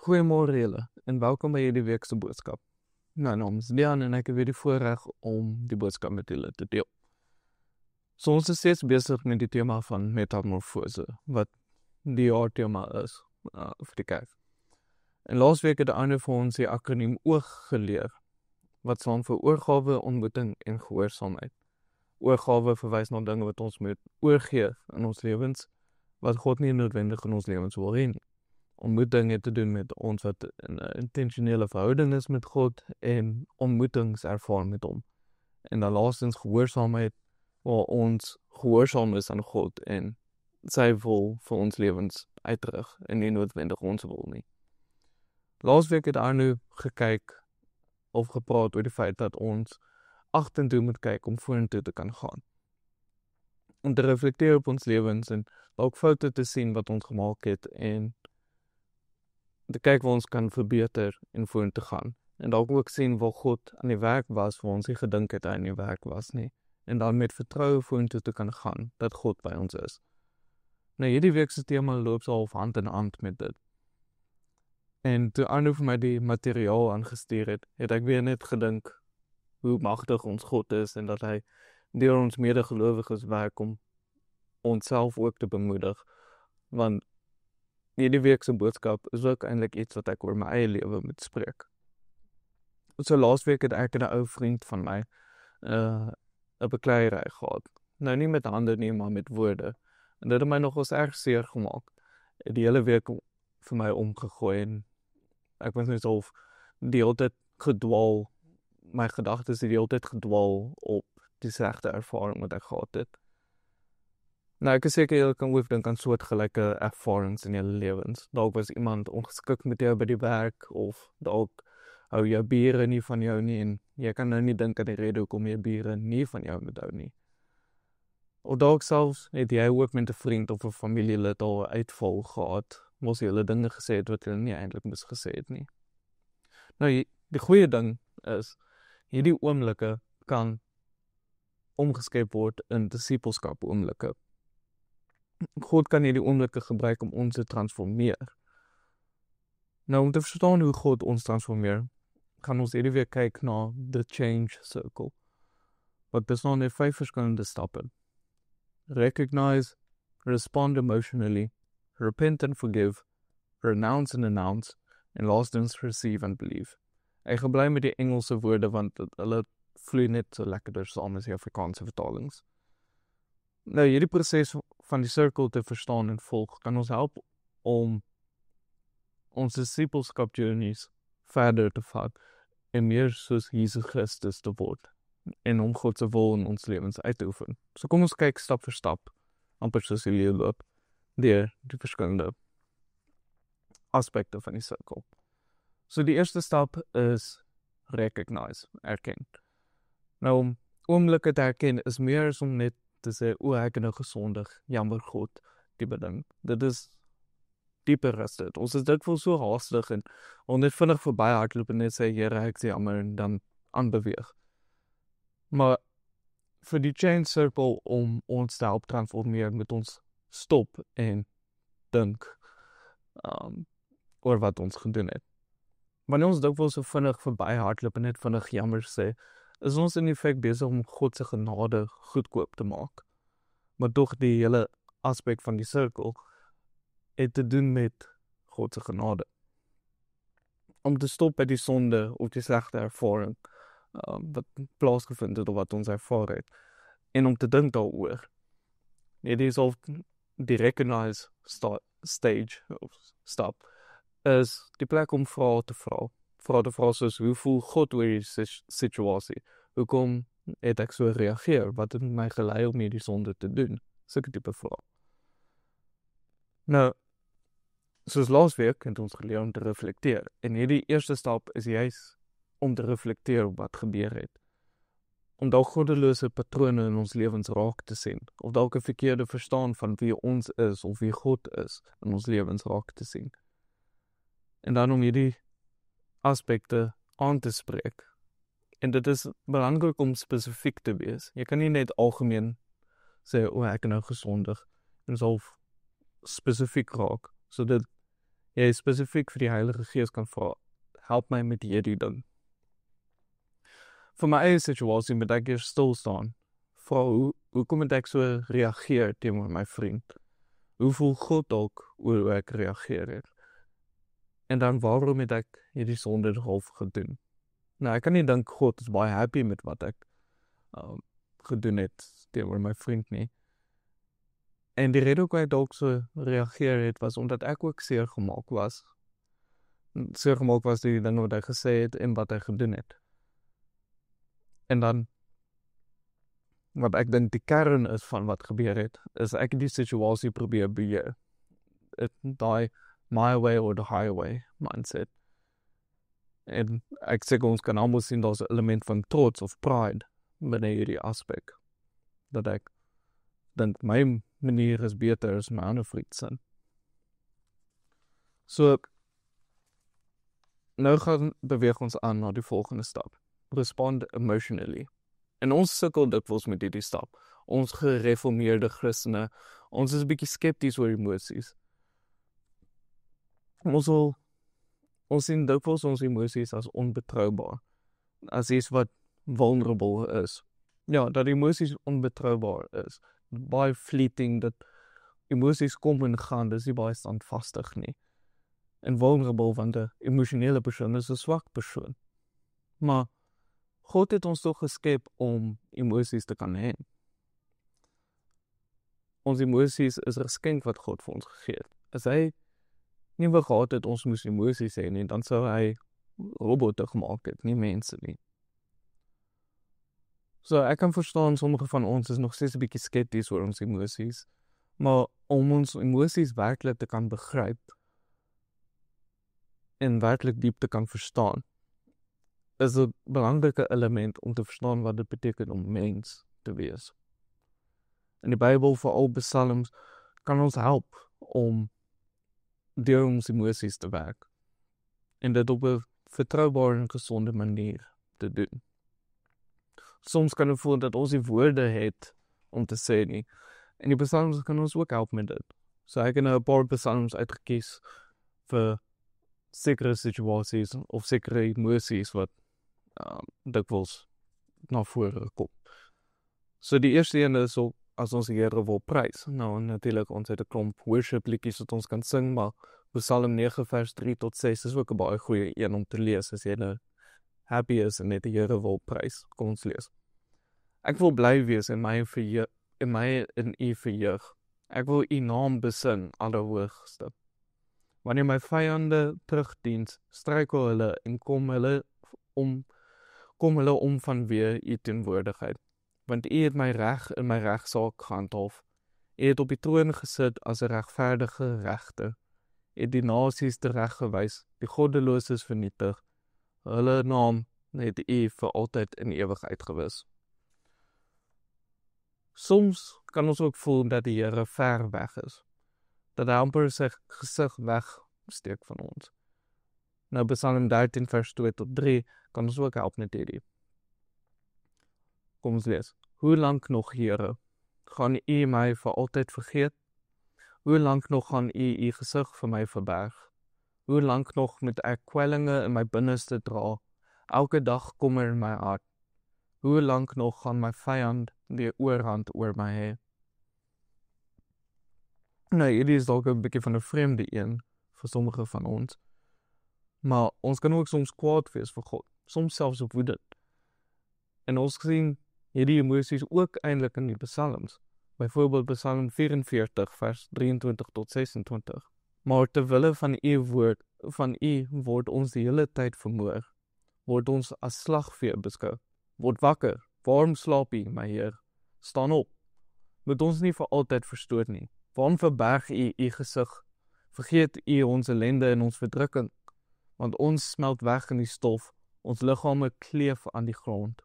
Goeiemôre julle en welkom by hierdie week se boodskap. My naam is Leon en ek het weer die voorreg om die boodskap met julle te deel. So ons is steeds besig met die tema van metamorfose, wat die jaar tema is vir die kerk. En laas week het Arne vir ons die akroniem OOG geleer, wat staan vir oorgawe, ontmoeting en gehoorsaamheid. Oorgawe verwys na dinge wat ons moet oorgee in ons lewens, wat God nie noodwendig in ons lewens wil hê nie. Ontmoeting het te doen met ons wat in 'n intentionele verhouding is met God en ontmoetings ervaar met hom. En dan laastens gehoorsaamheid, waar ons gehoorsaam is aan God en sy wil vir ons lewens uitdruk en nie noodwendig ons wil nie. Laasweek het Arno gekyk of gepraat oor die feit dat ons agtertoe moet kyk om vorentoe te kan gaan. Om te reflekteer op ons lewens en ook foute te sien wat ons gemaak het en te kyk waar ons kan verbeter en vorentoe gaan. En dalk ook sien waar God aan die werk was, waar ons nie gedink het hy aan die werk was nie. En dan met vertroue vorentoe te kan gaan, dat God by ons is. Nou, hierdie week se tema loop so half hand in hand met dit. En toe Arno vir my die materiaal aangestuur het, het ek weer net gedink hoe magtig ons God is en dat hy deur ons medegelowiges werk om onsself ook te bemoedig. Want hierdie week se boodskap is ook eintlik iets wat ek oor my eie lewe moet spreek. So laasweek het ek 'n ou vriend van my 'n bekleierery gehad. Nou nie met hande nie, maar met woorde. En dit het my nogals erg seer gemaak. Die hele week vir my omgegooi en ek was net half die hele tyd gedwaal. My gedagtes het die hele tyd gedwaal op die slegte ervaring wat ek gehad het. Nou, ek is seker julle kan ook dink aan soortgelyke ervarings in julle lewens. Dalk was iemand ongeskik met jou by die werk, of dalk hou jou bure nie van jou nie, en jy kan nou nie dink aan die rede hoekom jou bure nie van jou moet hou nie. Of dalk selfs het jy ook met 'n vriend of 'n familielid al 'n uitval gehad, mos jy hulle dinge gesê het wat hulle nie eintlik moes gesê het nie. Nou, die goeie ding is, hierdie oomblikke kan omgeskep word in disippelskap oomblikke. God kan hierdie oomblikke gebruik om ons te transformeer. Nou, om te verstaan hoe God ons transformeer, gaan ons hierdie week kyk na the change circle, wat bestaan uit 5 verskillende stappe. Recognize, respond emotionally, repent and forgive, renounce and announce, and lastens receive and believe. Ek gaan bly met die Engelse woorde, want hulle vloei net so lekkerder saam as die Afrikaanse vertalings. Nou, hierdie proses van die cirkel te verstaan en volg, kan ons help om ons discipleskap journeys verder te vat en meer soos Jesus Christus te word en om God se wil in ons lewens uit te oefen. So kom ons kyk stap vir stap, amper soos die loop, deur die verskillende aspekte van die cirkel. So die eerste stap is recognize, erken. Nou, om oomblikke te herken is meer as om net te sê, ek het nou gesondig, jammer God, die beding. Dit is dieper as dit. Ons is dikwels so haastig en ons net vinnig verby hardloop en net sê, Here, ek sê jammer, en dan aanbeweeg. Maar vir die change circle om ons te help transformeer, moet ons stop en dink oor wat ons gedoen het. Wanneer ons dikwels so vinnig verby hardloop en net vinnig jammer sê, is ons in effek besig om God se genade goedkoop te maak. Maar tog die hele aspek van die cirkel het te doen met God se genade. Om te stop by die sonde of die slegte ervaring wat plaasgevind het of wat ons ervaar het. En om te dink daaroor. Dit is al die recognize stage of stap is die plek om vrae te vra. Vrae te vra soos, hoe voel God oor die situasie? Hoekom het ek so reageer? Wat het my gelei om hierdie sonde te doen? Sulke tipe vrae. Nou, soos laasweek het ons geleer om te reflekteer. En hierdie eerste stap is juist om te reflekteer op wat gebeur het. Om dalk goddelose patrone in ons lewens raak te sien. Of dalk 'n verkeerde verstaan van wie ons is of wie God is in ons lewens raak te sien. En dan om hierdie aspekte aan te spreek. En dit is belangrik om spesifiek te wees. Jy kan nie net algemeen sê, ek het nou gesondig, en sal spesifiek raak, sodat jy spesifiek vir die Heilige Gees kan vra, help my met hierdie ding. Vir my eie situasie moet ek eers stil staan, vra hoekom moet ek so reageer teenoor my vriend? Hoe voel God ook oor hoe ek reageer het? En dan waarom het ek hierdie sonde half gedoen? Nou, ek kan nie dink God is baie happy met wat ek gedoen het teenoor my vriend nie. En die rede hoekom ek dalk so reageer het, was omdat ek ook seer gemaak was. Seer gemaak was die dinge wat hy gesê het en wat hy gedoen het. En dan, wat ek dink die kern is van wat gebeur het, is ek die situasie probeer beheer. Daai my way or the highway mindset. En ek sê ons kan almoes sien daar's 'n element van trots of pride binne hierdie aspek. Dat ek dink my manier is beter as my ander vriend se. So, nou beweeg ons aan na die volgende stap. Respond emotionally. En ons sukkel dikwels met hierdie stap. Ons gereformeerde Christene, ons is 'n bietjie skepties oor emosies. Ons sien dikwels ons emosies as onbetroubaar. As iets wat vulnerable is. Ja, dat emosies onbetroubaar is. Baie fleeting, dat emosies kom en gaan, dis nie baie standvastig nie. En vulnerable, want 'n emosionele persoon is 'n swak persoon. Maar God het ons toch geskep om emosies te kan hê. Ons emosies is 'n geskenk wat God vir ons gegee het. As hy nie wou gehad het ons moes emosies hê nie, dan sou hy robotte gemaak het, nie mense nie. So ek kan verstaan, sommige van ons is nog steeds 'n bietjie skepties oor ons emosies, maar om ons emosies werklik te kan begryp en werklik diep te kan verstaan, is 'n belangrike element om te verstaan wat dit beteken om mens te wees. In die Bybel, veral psalms, kan ons help om deur ons emosies te werk en dit op 'n vertroubare en gesonde manier te doen. Soms kan het voel dat ons die woorde het om te sê nie, en die psalms kan ons ook help met dit. So ek het nou 'n paar psalms uitgekies vir sekere situasies of sekere emosies wat dikwels na vore kom. So die eerste een is ook as ons die Here wil prys. Nou natuurlik, ons het 'n klomp worship liedjies wat ons kan sing, maar Psalm 9 vers 3 tot 6 is ook 'n baie goeie een om te lees as jy nou happy is en net die Here wil prys. Kom ons lees. Ek wil bly wees in my en u verheug. Ek wil u naam besing, Allerhoogste. Wanneer my vyande terugdiens, struikel hulle en kom hulle om vanweë u teenwoordigheid. Want u het my reg in my regsaak gehandhaaf. U het op die troon gesit as 'n regverdige regter. U het die nasies tereggewys, die goddeloses vernietig. Hulle naam het u vir altyd in ewigheid gewis. Soms kan ons ook voel dat die Here ver weg is. Dat hy amper sy gesig wegsteek van ons. Nou Psalm 13 vers 2 tot 3 kan ons ook help met hierdie. Kom ons lees. Hoe lank nog, Here, gaan u my vir altyd vergeet? Hoe lank nog gaan u gesig vir my verberg? Hoe lank nog moet ek kwellinge in my binneste dra? Elke dag kommer in my hart. Hoe lank nog gaan my vyand die oorhand oor my hê? Nou, hierdie is dalk 'n bietjie van 'n vreemde een vir sommige van ons. Maar ons kan ook soms kwaad wees vir God, soms selfs woedend. En ons sien hierdie emosies ook eintlik in die psalms. Byvoorbeeld Psalm 44 vers 23 tot 26. Maar ter wille van u woord, van u word ons die hele tyd vermoor. Word ons as slagvee beskou. Word wakker, waarom slaap u, my Heer? Staan op. Moet ons nie vir altyd verstoot nie. Waarom verberg u gesig? Vergeet u ons ellende en ons verdrukking, want ons smelt weg in die stof, ons liggame kleef aan die grond.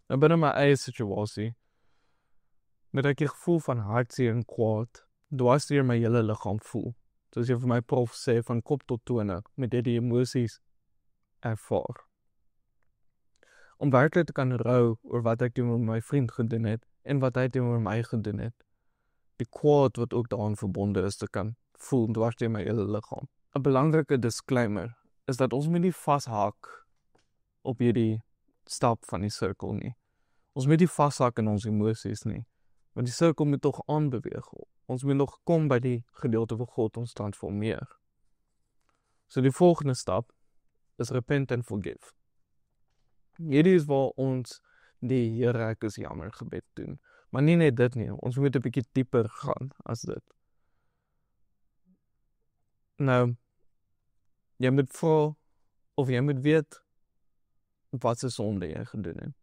Nou binne my eie situasie, met ek die gevoel van hartseer en kwaad, dwars deur my hele liggaam voel. Soos jy vir my prof sê, van kop tot tone, met die emosies ervaar. Om werklik te kan rou oor wat ek teenoor my vriend gedoen het, en wat hy teenoor my gedoen het. Die kwaad wat ook daaraan verbonde is, te kan voel dwars deur my hele liggaam. 'n Belangrike disclaimer is dat ons moet nie vashak op hierdie stap van die sirkel nie. Ons moet nie vashak in ons emosies nie, want die sirkel moet tog aanbeweeg. Ons moet nog kom by die gedeelte waar God ons transformeer. So die volgende stap is repent and forgive. Hierdie is waar ons die Here ek is jammer gebed doen. Maar nie net dit nie, ons moet 'n bietjie dieper gaan as dit. Nou, jy moet vra of jy moet weet wat se sonde jy gedoen het.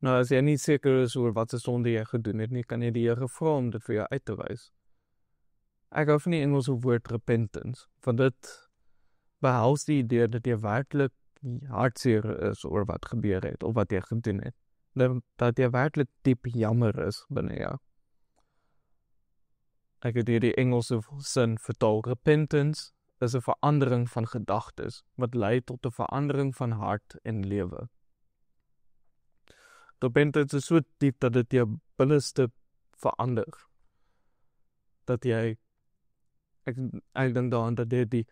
Nou, as jy nie seker is oor wat se sonde jy gedoen het nie, kan jy die Here vra om dit vir jou uit te wys. Ek hou van die Engelse woord repentance, want dit behels die idee dat jy werklik hartseer is oor wat gebeur het, of wat jy gedoen het. Dat jy werklik diep jammer is binne jou. Ek het hier die Engelse sin vertaal. Repentance is 'n verandering van gedagtes, wat lei tot 'n verandering van hart en lewe. Repentance is so diep dat dit jou binneste verander. Dat jy, ek dink daaraan dat jy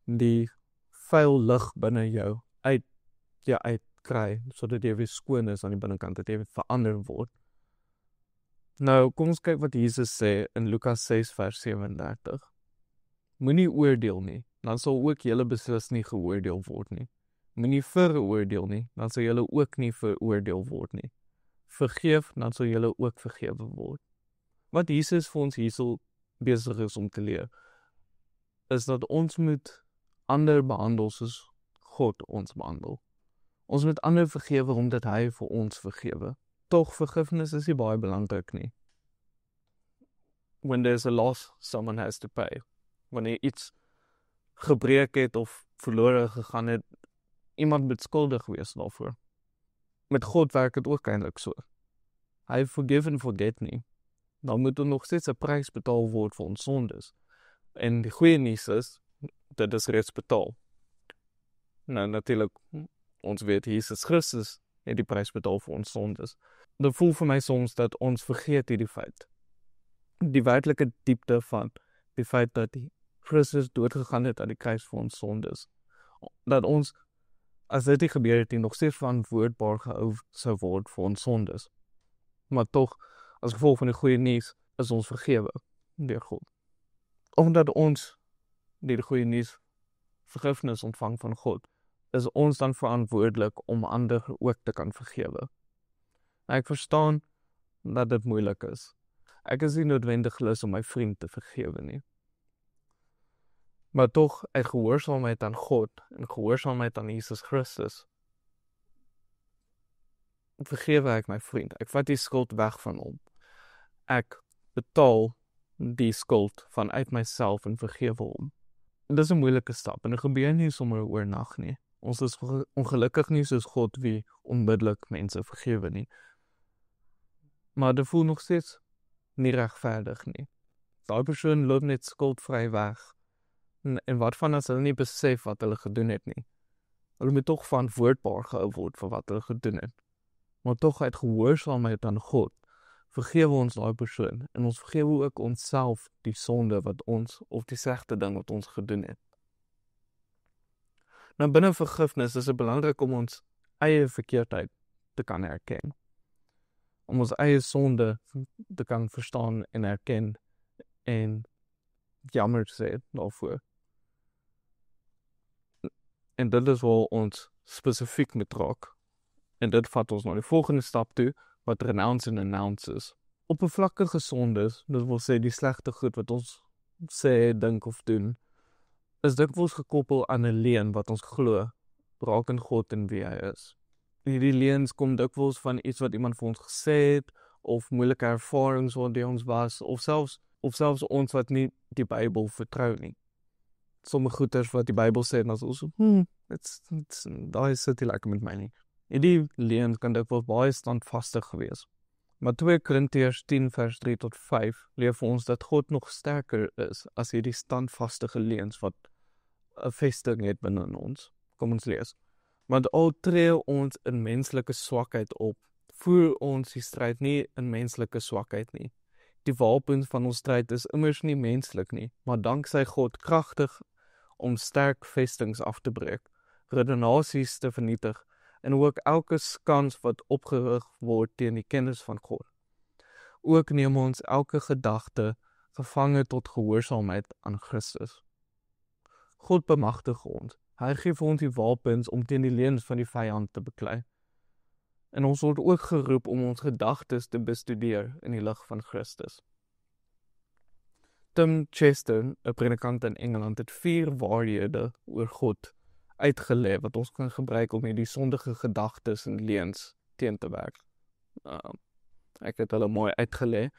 die vuil lug binne jou uitkry, sodat jy weer skoon is aan die binnekant, dat jy weer verander word. Nou, kom ons kyk wat Jesus sê in Lukas 6 vers 37. Moenie oordeel nie, dan sal ook julle beslis nie geoordeel word nie. Moenie veroordeel nie, dan sal julle ook nie veroordeel word nie. Vergeef, dan sal julle ook vergewe word. Wat Jesus vir ons hierso besig is om te leer, is dat ons moet ander behandel soos God ons behandel. Ons moet ander vergewe omdat hy vir ons vergewe. Tog vergifnis is nie baie belangrik nie. When there's a loss, someone has to pay. Wanneer iets gebreek het of verlore gegaan het, iemand moet skuldig wees daarvoor. Met God werk dit ook eintlik so. Hy forgive and forget nie. Dan moet er nog steeds 'n prys betaal word vir ons sondes. En die goeie nuus is, dit is reeds betaal. Nou natuurlik, ons weet Jesus Christus het die prys betaal vir ons sondes. Dit voel vir my soms dat ons vergeet hierdie feit. Die werklike diepte van die feit dat die Christus doodgegaan het aan die kruis vir ons sondes. Dat ons, as dit nie gebeur het, nog steeds verantwoordbaar gehou sou word vir ons sondes. Maar tog, as gevolg van die goeie nuus, is ons vergewe deur God. Omdat ons die goeie nuus vergifnis ontvang van God, is ons dan verantwoordelik om ander ook te kan vergewe. Ek verstaan dat dit moeilik is. Ek is nie noodwendig lus om my vriend te vergewe nie. Maar tog, uit gehoorsaamheid aan God en gehoorsaamheid aan Jesus Christus, vergewe ek my vriend. Ek vat die skuld weg van hom. Ek betaal die skuld vanuit myself en vergewe hom. Dit is 'n moeilike stap en dit gebeur nie sommer oornag nie. Ons is ongelukkig nie soos God wie onmiddellik mense vergewe nie. Maar dit voel nog steeds nie regverdig nie. Daai persoon loop net skuldvry weg. En wat van as hulle nie besef wat hulle gedoen het nie? Hulle moet tog verantwoordbaar gehou word vir wat hulle gedoen het. Maar tog uit gehoorsaamheid aan God, vergewe ons daai persoon en ons vergewe ook onsself die sonde wat ons, of die slegte ding wat ons gedoen het. Nou binne vergifnis is dit belangrik om ons eie verkeerdheid te kan herken. Om ons eie sonde te kan verstaan en herken en jammer sê daarvoor. En dit is waar ons spesifiek moet raak. En dit vat ons na die volgende stap toe, wat renounce en announce is. Oppervlakkige sondes, dit wil sê die slegte goed wat ons sê, dink of doen, is dikwels gekoppel aan 'n leuen wat ons glo, rakende God en wie hy is. Hierdie leuns kom dikwels van iets wat iemand vir ons gesê het, of moeilike ervarings waardeur ons was, of selfs ons wat nie die Bybel vertrou nie. Sommige goeters wat die Bybel sê, en dan is ons daai sit nie lekker met my nie. Hierdie leuns kan dikwels baie standvastig gewees. Maar 2 Korintiërs 10 vers 3 tot 5 leer vir ons dat God nog sterker is as hierdie standvastige leuns wat 'n vesting het binne ons. Kom ons lees. Want al tree ons in menslike swakheid op, voer ons die stryd nie in menslike swakheid nie. Die wapens van ons stryd is immers nie menslik nie, maar danksy God kragtig om sterk vestings af te breek, redenasies te vernietig en ook elke skans wat opgerig word teen die kennis van God. Ook neem ons elke gedagte gevange tot gehoorsaamheid aan Christus. God bemagtig ons. Hy gee vir ons die wapens om teen die leuns van die vyand te beklei. En ons word ook geroep om ons gedagtes te bestudeer in die lig van Christus. Tim Chester, 'n predikant in Engeland, het 4 waarhede oor God uitgelê wat ons kan gebruik om hierdie sondige gedagtes en leuns teen te werk. Ek het hulle mooi uitgelê.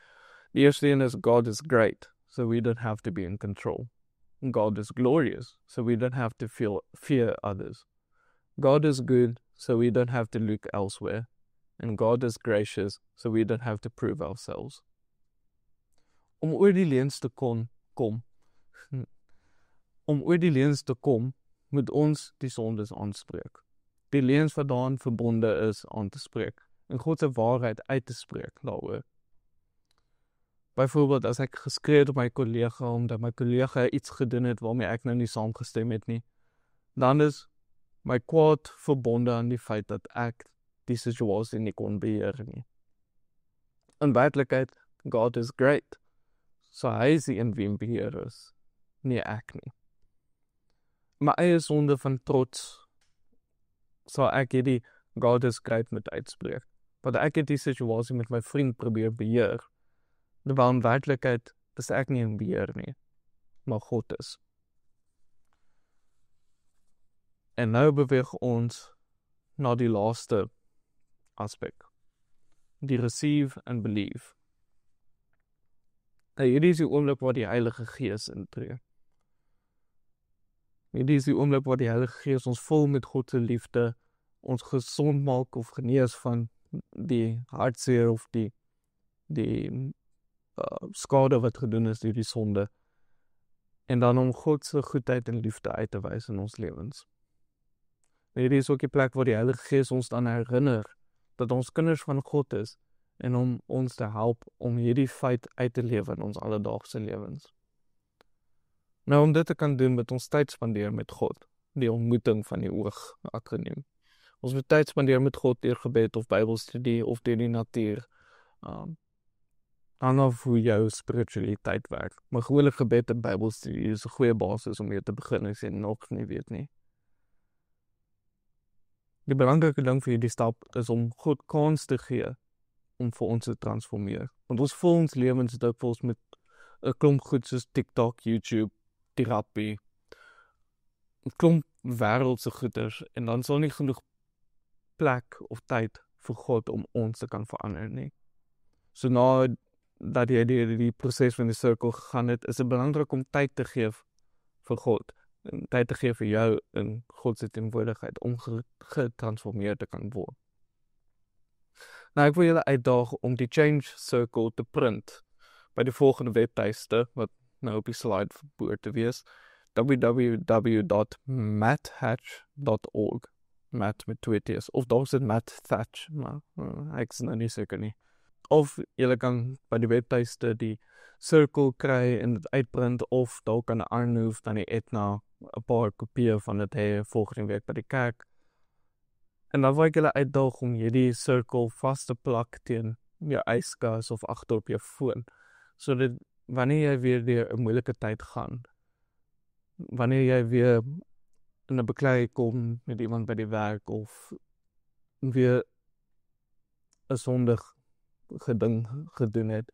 Die eerste een is God is great, so we don't have to be in control. God is glorious, so we don't have to fear others. God is good, so we don't have to look elsewhere. And God is gracious, so we don't have to prove ourselves. Om oor die leuns te kom, moet ons die sondes aanspreek. Die leuns wat daaraan verbonde is aan te spreek, en God se waarheid uit te spreek daaroor. Byvoorbeeld, as ek geskree het op my kollega, omdat my kollega iets gedoen het waarmee ek nou nie saamgestem het nie, dan is my kwaad verbonde aan die feit dat ek die situasie nie kon beheer nie. In werklikheid, God is great, so hy is die een wie beheer is, nie ek nie. My eie sonde van trots, sal ek hierdie God is great moet uitspreek, want ek het die situasie met my vriend probeer beheer, terwyl in werklikheid is ek nie in beheer nie, maar God is. En nou beweeg ons na die laaste aspek, die receive and believe. Nou, hierdie is die oomblik waar die Heilige Gees intree. Hierdie is die oomblik waar die Heilige Gees ons vol met God se liefde, ons gesond maak of genees van die hartseer of die skade wat gedoen is deur die sonde, en dan om God se goedheid en liefde uit te wys in ons lewens. Hierdie is ook die plek waar die Heilige Gees ons dan herinner dat ons kinders van God is, en om ons te help om hierdie feit uit te lewe in ons alledaagse lewens. Nou, om dit te kan doen, moet ons tyd spandeer met God, die ontmoeting van die oog akroniem. Ons moet tyd spandeer met God deur gebed of Bybelstudie of deur die natuur. Dan of hoe jou spiritualiteit werk. Maar gewone gebed en Bybelstudie is 'n goeie basis om mee te begin as jy nog nie weet nie. Die belangrike ding vir hierdie stap is om God kans te gee om vir ons te transformeer. Want ons vul ons lewens dikwels met 'n klomp goed soos TikTok, YouTube, terapie, 'n klomp wêreldse goeders, en dan sal nie genoeg plek of tyd vir God om ons te kan verander nie. So nadat jy die proses van die sirkel gegaan het, is dit belangrik om tyd te gee vir God, en tyd te gee vir jou in God se teenwoordigheid om getransformeer te kan word. Nou, ek wil julle uitdaag om die Change Circle te print by die volgende webtuiste, wat nou op die slide behoort te wees, www.matthatch.org, Matt met 2 T's, of daar sit Matt Thatch, maar ek is nou nie seker nie. Of julle kan by die webtuiste die circle kry en dit uitprint, of daar kan Arnoef dan die Etna 'n paar kopieë van dit hê volgende week by die kerk. En dan wil ek julle uitdaag om hierdie circle vas te plak teen jou yskas of agter op jou foon, sodat wanneer jy weer deur 'n moeilike tyd gaan, wanneer jy weer in 'n beklei kom met iemand by die werk, of weer 'n sondig geding gedoen het,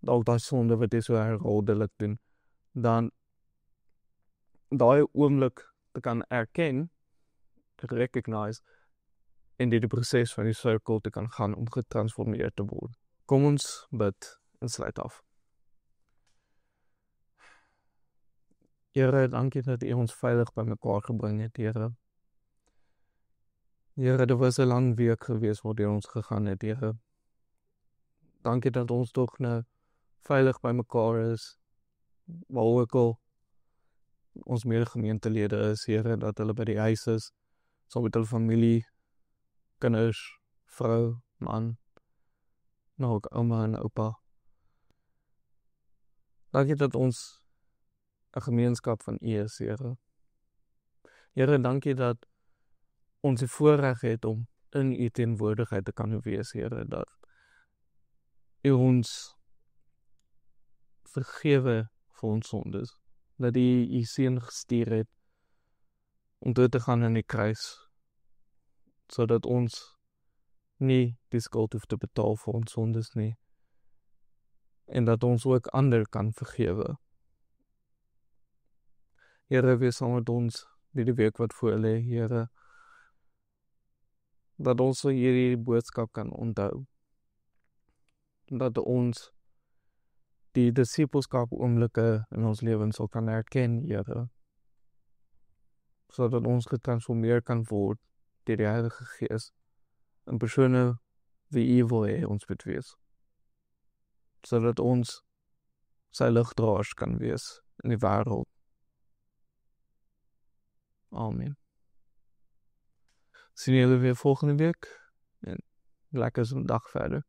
dalk daai sonde wat jy so herhaaldelik doen, dan daai oomblik te kan erken, te recognize, en die proses van die cirkel te kan gaan om getransformeer te word. Kom ons bid en sluit af. Here, dankie dat U ons veilig by mekaar gebring het, Here. Here, dit was 'n lang week gewees waardeur ons gegaan het, Here. Dankie dat ons tog nou veilig by mekaar is, waar ook al ons medegemeentelede is, Here, dat hulle by die huis is, saam met hulle familie, kinders, vrou, man, nou ook ouma en oupa. Dankie dat ons 'n gemeenskap van U is, Here. Here, dankie dat ons die voorreg het om in U teenwoordigheid te kan wees, Here, dat U ons vergewe vir ons sondes, dat U U seun gestuur het om dood te gaan aan die kruis, sodat ons nie die skuld hoef te betaal vir ons sondes nie, en dat ons ook ander kan vergewe. Here, wees saam met ons die week wat voor lê, Here, dat ons hierdie boodskap kan onthou, dat ons die disipelskap oomblikke in ons lewens sal kan herken, Here, sodat ons getransformeer kan word deur die Heilige Gees in persone wie U wil hê ons moet wees, sodat ons sy ligdraers kan wees in die wêreld. Amen. Sien julle weer volgende week en lekker zo'n dag verder.